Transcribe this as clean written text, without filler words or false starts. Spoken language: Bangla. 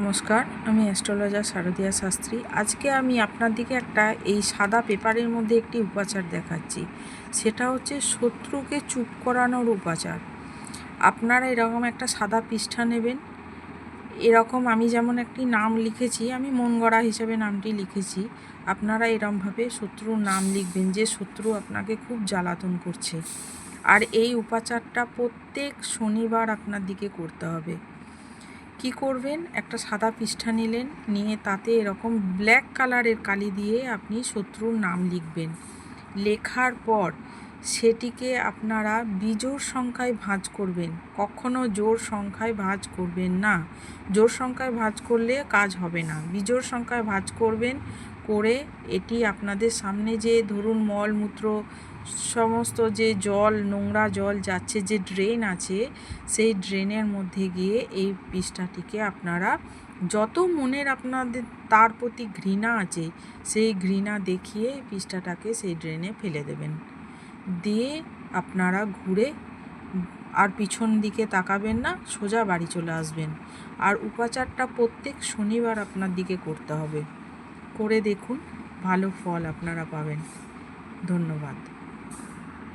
নমস্কার, আমি অ্যাস্ট্রোলজার শারদিয়া শাস্ত্রী। আজকে আমি আপনার দিকে এই সাদা পেপারের মধ্যে একটি উপাচার দেখাচ্ছি। সেটা হচ্ছে শত্রুকে চুপ করানোর উপাচার। আপনারা এরকম একটা সাদা পৃষ্ঠা নেবেন। এরকম আমি যেমন একটি নাম লিখেছি, আমি মন গড়া হিসেবে নামটি লিখেছি। আপনারা এরকমভাবে শত্রুর নাম লিখবেন যে শত্রু আপনাকে খুব জ্বালাতন করছে। আর এই উপাচারটা প্রত্যেক শনিবার আপনার দিকে করতে হবে। কি করবেন, একটা সাদা পৃষ্ঠা নিলেন, নিয়ে তাতে এরকম ব্ল্যাক কালারের কালি দিয়ে আপনি শত্রুর নাম লিখবেন। লেখার পর সেটিকে আপনারা বিজোড় সংখ্যায় ভাঁজ করবেন। কখনো জোড় সংখ্যায় ভাঁজ করবেন না। জোড় সংখ্যায় ভাঁজ করলে কাজ হবে না। বিজোড় সংখ্যায় ভাঁজ করবেন। করে এটি আপনাদের সামনে যে ধরুন মলমূত্র সমস্ত যে জল, নোংরা জল যাচ্ছে, যে ড্রেন আছে, সেই ড্রেনের মধ্যে গিয়ে এই পৃষ্ঠাটিকে আপনারা যত মনের আপনাদের তার প্রতি ঘৃণা আছে, সেই ঘৃণা দেখিয়ে পৃষ্ঠাটাকে সেই ড্রেনে ফেলে দেবেন। দিয়ে আপনারা ঘুরে আর পিছন দিকে তাকাবেন না, সোজা বাড়ি চলে আসবেন। আর উপাচারটা প্রত্যেক শনিবার আপনার দিকে করতে হবে। করে দেখুন, ভালো ফল আপনারা পাবেন। ধন্যবাদ।